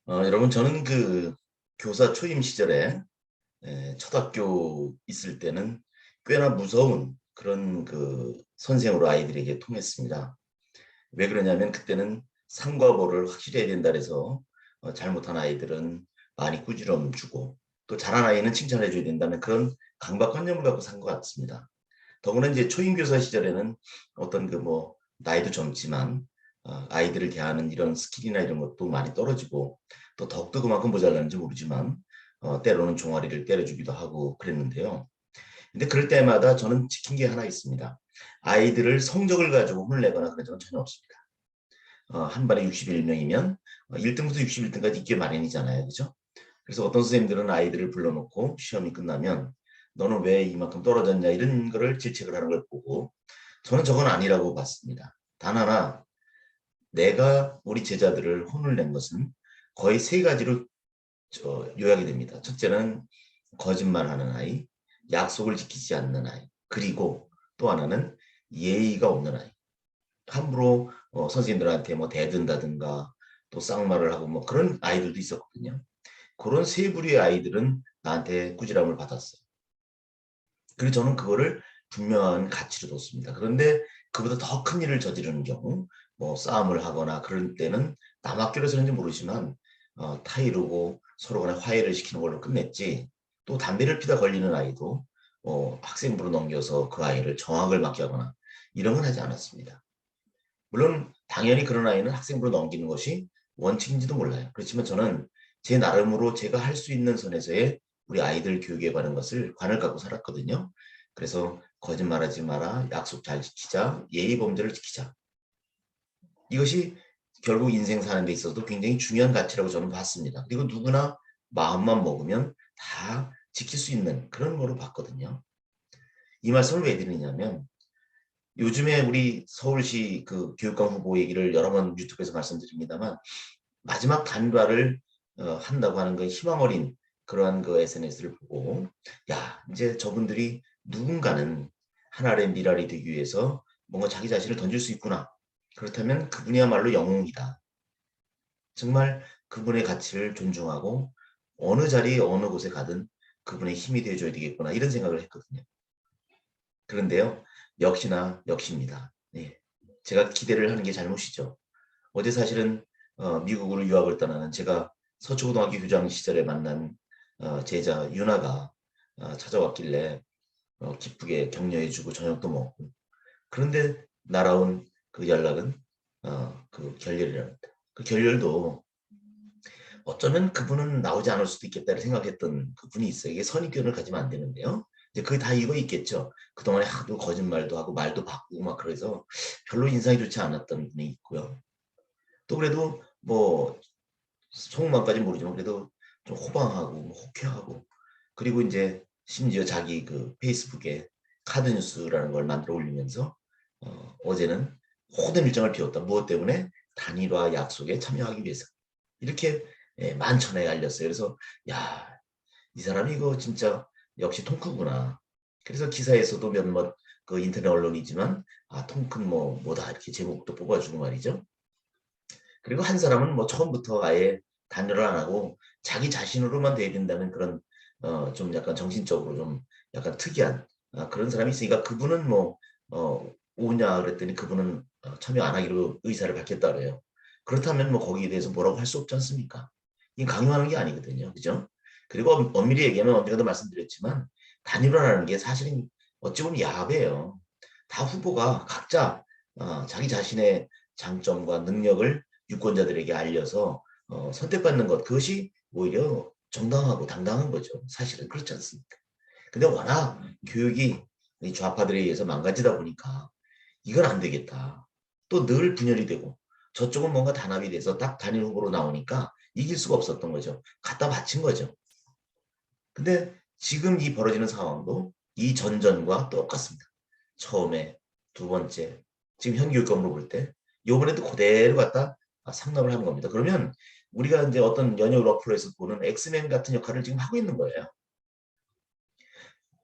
여러분, 저는 그 교사 초임 시절에 초등학교 있을 때는 꽤나 무서운 그런 그 선생으로 아이들에게 통했습니다. 왜 그러냐면 그때는 상과 보를 확실히 해야 된다 해서 잘못한 아이들은 많이 꾸지럼 주고, 또 잘한 아이는 칭찬해 줘야 된다는 그런 강박관념을 갖고 산 것 같습니다. 더구나 이제 초임 교사 시절에는 어떤 그 뭐 나이도 젊지만 아이들을 대하는 이런 스킬이나 이런 것도 많이 떨어지고, 또 더욱더 그만큼 모자랐는지 모르지만 때로는 종아리를 때려주기도 하고 그랬는데요. 근데 그럴 때마다 저는 지킨 게 하나 있습니다. 아이들을 성적을 가지고 혼내거나 그런 적은 전혀 없습니다. 한 반에 61명이면 1등부터 61등까지 있기 마련이잖아요. 그죠? 그래서 어떤 선생님들은 아이들을 불러놓고 시험이 끝나면 너는 왜 이만큼 떨어졌냐 이런 거를 질책을 하는 걸 보고, 저는 저건 아니라고 봤습니다. 단 하나, 내가 우리 제자들을 혼을 낸 것은 거의 세 가지로 요약이 됩니다. 첫째는 거짓말하는 아이, 약속을 지키지 않는 아이, 그리고 또 하나는 예의가 없는 아이. 함부로 선생님들한테 뭐 대든다든가 또 쌍말을 하고 뭐 그런 아이들도 있었거든요. 그런 세 부류의 아이들은 나한테 꾸지람을 받았어요. 그리고 저는 그거를 분명한 가치로 뒀습니다. 그런데 그보다 더 큰 일을 저지르는 경우, 뭐 싸움을 하거나 그럴 때는 남학교에서는지 모르지만 타이르고 서로 간에 화해를 시키는 걸로 끝냈지, 또 담배를 피다 걸리는 아이도 학생부로 넘겨서 그 아이를 정학을 맡게 하거나 이런 건 하지 않았습니다. 물론 당연히 그런 아이는 학생부로 넘기는 것이 원칙인지도 몰라요. 그렇지만 저는 제 나름으로 제가 할 수 있는 선에서의 우리 아이들 교육에 관한 것을 관을 갖고 살았거든요. 그래서 거짓말하지 마라, 약속 잘 지키자, 예의 범죄를 지키자. 이것이 결국 인생 사는 데 있어서도 굉장히 중요한 가치라고 저는 봤습니다. 그리고 누구나 마음만 먹으면 다 지킬 수 있는 그런 거로 봤거든요. 이 말씀을 왜 드리냐면, 요즘에 우리 서울시 그 교육감 후보 얘기를 여러 번 유튜브에서 말씀드립니다만, 마지막 단과를 한다고 하는 그 희망 어린 그러한 그 SNS를 보고, 야, 이제 저분들이 누군가는 하나의 미랄이 되기 위해서 뭔가 자기 자신을 던질 수 있구나. 그렇다면 그분이야말로 영웅이다. 정말 그분의 가치를 존중하고 어느 자리 어느 곳에 가든 그분의 힘이 되어줘야 되겠구나, 이런 생각을 했거든요. 그런데요, 역시입니다. 네. 제가 기대를 하는 게 잘못이죠. 어제 사실은 미국으로 유학을 떠나는 제가 서초고등학교 교장 시절에 만난 제자 유나가 찾아왔길래 기쁘게 격려해주고 저녁도 먹고, 그런데 날아온 그 연락은 그 결렬이랍니다. 그 결렬도 어쩌면 그분은 나오지 않을 수도 있겠다를 생각했던 그 분이 있어요. 이게 선입견을 가지면 안 되는데요. 이제 그게 다 이거 있겠죠. 그동안에 하도 거짓말도 하고 말도 바꾸고 막 그래서 별로 인상이 좋지 않았던 분이 있고요. 또 그래도 뭐 속마음까지 모르지만 그래도 좀 호방하고 뭐 호쾌하고, 그리고 이제 심지어 자기 그 페이스북에 카드 뉴스라는 걸 만들어 올리면서 어제는 모든 일정을 비웠다. 무엇 때문에? 단일화 약속에 참여하기 위해서. 이렇게 만천하에 알렸어요. 그래서 야, 이 사람이 이거 진짜 역시 통크구나. 그래서 기사에서도 몇몇 그 인터넷 언론이지만 통큰 뭐다 이렇게 제목도 뽑아주고 말이죠. 그리고 한 사람은 뭐 처음부터 아예 단열을 안 하고 자기 자신으로만 돼야 된다는 그런 좀 약간 정신적으로 좀 약간 특이한 그런 사람이 있으니까, 그분은 뭐 오냐 그랬더니 그분은 참여 안 하기로 의사를 밝혔다 그래요. 그렇다면 뭐 거기에 대해서 뭐라고 할 수 없지 않습니까? 이 강요하는 게 아니거든요. 그죠? 그리고 엄밀히 얘기하면 언젠가도 말씀드렸지만, 단일화라는 게 사실은 어찌 보면 야합이에요. 다 후보가 각자 자기 자신의 장점과 능력을 유권자들에게 알려서 선택받는 것, 그것이 오히려 정당하고 당당한 거죠. 사실은 그렇지 않습니까? 근데 워낙 교육이 이 좌파들에 의해서 망가지다 보니까 이건 안 되겠다. 또 늘 분열이 되고 저쪽은 뭔가 단합이 돼서 딱 단일 후보로 나오니까 이길 수가 없었던 거죠. 갖다 바친 거죠. 근데 지금 이 벌어지는 상황도 이 전전과 똑같습니다. 처음에, 두 번째, 지금 현 교육감으로 볼 때 이번에도 그대로 갖다 상납을 하는 겁니다. 그러면 우리가 이제 어떤 연예 러플에서 보는 엑스맨 같은 역할을 지금 하고 있는 거예요.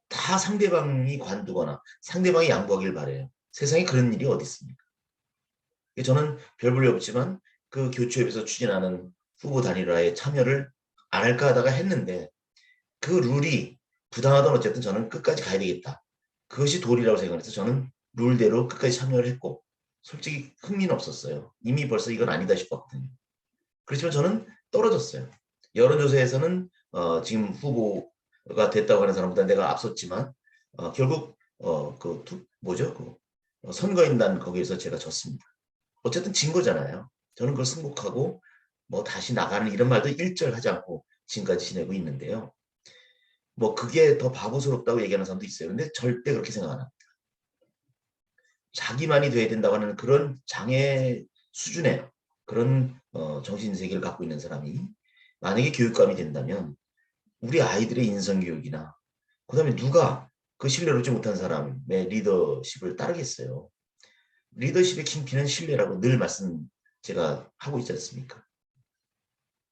다 상대방이 관두거나 상대방이 양보하길 바래요. 세상에 그런 일이 어디 있습니까? 저는 별 볼일 없지만 그 교초협에서 추진하는 후보 단일화에 참여를 안 할까 하다가 했는데 그 룰이 부당하던 어쨌든 저는 끝까지 가야 되겠다. 그것이 도리라고 생각해서 저는 룰대로 끝까지 참여를 했고 솔직히 흥미는 없었어요. 이미 벌써 이건 아니다 싶었거든요. 그렇지만 저는 떨어졌어요. 여론조사에서는 지금 후보가 됐다고 하는 사람보다 내가 앞섰지만 결국 뭐죠? 선거인단 거기에서 제가 졌습니다. 어쨌든 진 거잖아요. 저는 그걸 승복하고 뭐 다시 나가는 이런 말도 일절 하지 않고 지금까지 지내고 있는데요. 뭐 그게 더 바보스럽다고 얘기하는 사람도 있어요. 근데 절대 그렇게 생각 안 합니다. 자기만이 돼야 된다고 하는 그런 장애 수준의 그런 정신세계를 갖고 있는 사람이 만약에 교육감이 된다면 우리 아이들의 인성교육이나 그다음에 누가 그 신뢰를 얻지 못한 사람의 리더십을 따르겠어요. 리더십의 킹피는 신뢰라고 늘 제가 하고 있지 않습니까?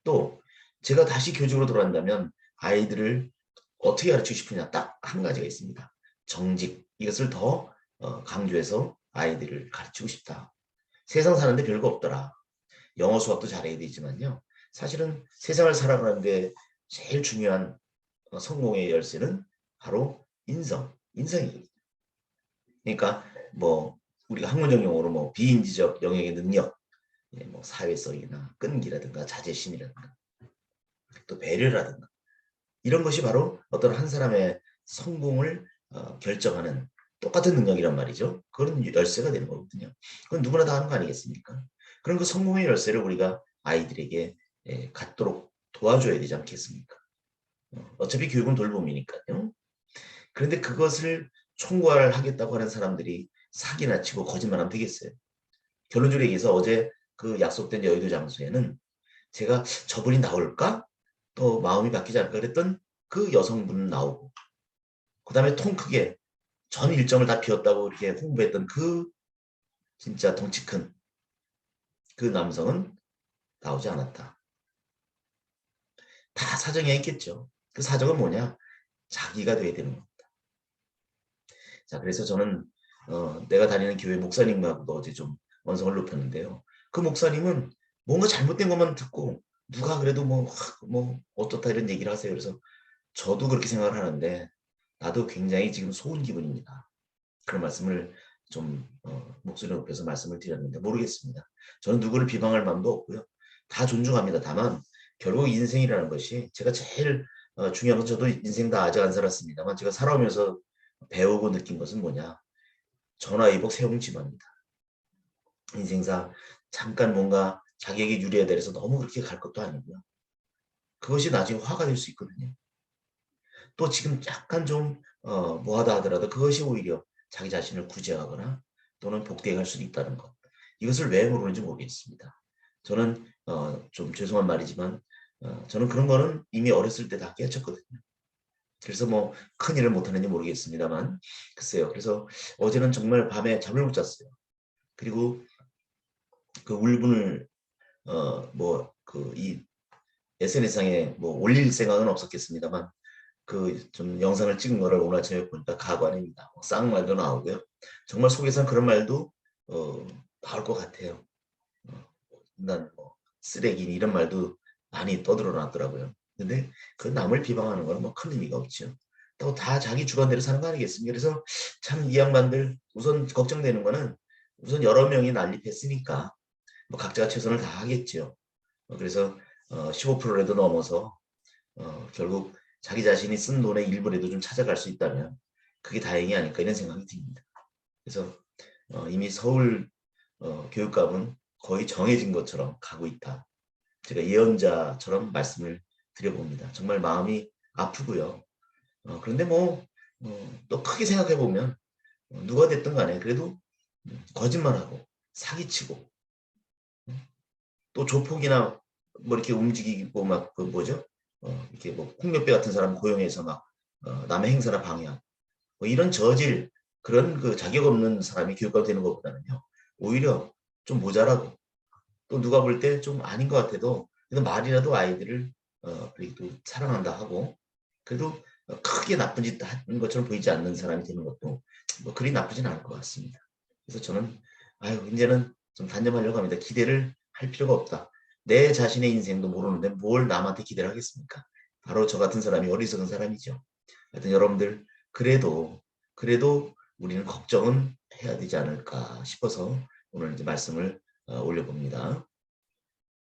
또 제가 다시 교직으로 돌아간다면 아이들을 어떻게 가르치고 싶으냐 딱 한 가지가 있습니다. 정직 이것을 더 강조해서 아이들을 가르치고 싶다. 세상 사는데 별거 없더라. 영어 수학도 잘해야 되지만요. 사실은 세상을 살아가는데 제일 중요한 성공의 열쇠는 바로 인성이거든요. 그러니까 뭐 우리가 학문적 용어로 뭐 비인지적 영역의 능력, 뭐 사회성이나 끈기라든가 자제심이라든가 또 배려라든가 이런 것이 바로 어떤 한 사람의 성공을 결정하는 똑같은 능력이란 말이죠. 그런 열쇠가 되는 거거든요. 그건 누구나 다 하는 거 아니겠습니까? 그런 그 성공의 열쇠를 우리가 아이들에게 갖도록 도와줘야 되지 않겠습니까? 어차피 교육은 돌봄이니까요. 그런데 그것을 총괄하겠다고 하는 사람들이 사기나 치고 거짓말하면 되겠어요. 결론적으로 얘기해서 어제 그 약속된 여의도 장소에는 제가 저분이 나올까? 또 마음이 바뀌지 않을까 그랬던 그 여성분은 나오고 그 다음에 통 크게 전 일정을 다 비웠다고 이렇게 홍보했던 그 진짜 덩치 큰 그 남성은 나오지 않았다. 다 사정이 있겠죠. 그 사정은 뭐냐? 자기가 돼야 되는 겁니다. 자, 그래서 저는 내가 다니는 교회 목사님하고도 어제 좀 언성을 높였는데요. 그 목사님은 뭔가 잘못된 것만 듣고 누가 그래도 뭐 어떻다 이런 얘기를 하세요. 그래서 저도 그렇게 생각을 하는데 나도 굉장히 지금 소은 기분입니다. 그런 말씀을 좀 목소리 높여서 말씀을 드렸는데 모르겠습니다. 저는 누구를 비방할 마음도 없고요. 다 존중합니다. 다만 결국 인생이라는 것이 제가 제일 중요한 건 저도 인생 다 아직 안 살았습니다만 제가 살아오면서 배우고 느낀 것은 뭐냐. 전화위복 세옹지마입니다. 인생사 잠깐 뭔가 자기에게 유리해야 돼서 너무 그렇게 갈 것도 아니고요. 그것이 나중에 화가 될 수 있거든요. 또 지금 약간 좀 뭐하다 하더라도 그것이 오히려 자기 자신을 구제하거나 또는 복되게 할 수도 있다는 것. 이것을 왜 모르는지 모르겠습니다. 저는 좀 죄송한 말이지만 저는 그런 거는 이미 어렸을 때 다 깨쳤거든요. 그래서 뭐 큰일을 못하는지 모르겠습니다만 글쎄요. 그래서 어제는 정말 밤에 잠을 못 잤어요. 그리고 그 울분을 이 SNS상에 뭐 올릴 생각은 없었겠습니다만 그 좀 영상을 찍은 거를 오늘 아침에 보니까 가관입니다. 쌍말도 나오고요. 정말 속에선 그런 말도 나올 것 같아요. 난뭐 쓰레기 이런 말도 많이 떠들어 놨더라고요. 근데 그 남을 비방하는 거는 뭐 큰 의미가 없죠. 또 다 자기 주관대로 사는 거 아니겠습니까? 그래서 참 이 양반들 우선 걱정되는 거는 우선 여러 명이 난립했으니까 뭐 각자가 최선을 다하겠죠. 그래서 15%라도 넘어서 결국 자기 자신이 쓴 돈의 일부라도 좀 찾아갈 수 있다면 그게 다행이 아닐까 이런 생각이 듭니다. 그래서 이미 서울 교육감은 거의 정해진 것처럼 가고 있다. 제가 예언자처럼 말씀을 드려봅니다. 정말 마음이 아프고요. 그런데 또 크게 생각해 보면 누가 됐든 간에 그래도 거짓말하고 사기치고 또 조폭이나 뭐 이렇게 움직이고 막 그 뭐죠? 이렇게 뭐 홍역배 같은 사람 고용해서 막 남의 행사나 방해하고 뭐 이런 저질 그런 그 자격 없는 사람이 교육감 되는 것보다는요 오히려 좀 모자라고 또 누가 볼 때 좀 아닌 것 같아도 그래도 말이라도 아이들을 그래도 사랑한다 하고 그래도 크게 나쁜 짓 하는 것처럼 보이지 않는 사람이 되는 것도 뭐 그리 나쁘진 않을 것 같습니다. 그래서 저는 이제는 좀 단념하려고 합니다. 기대를 할 필요가 없다. 내 자신의 인생도 모르는데 뭘 남한테 기대를 하겠습니까? 바로 저 같은 사람이 어리석은 사람이죠. 하여튼 여러분들 그래도 우리는 걱정은 해야 되지 않을까 싶어서 오늘 이제 말씀을 올려봅니다.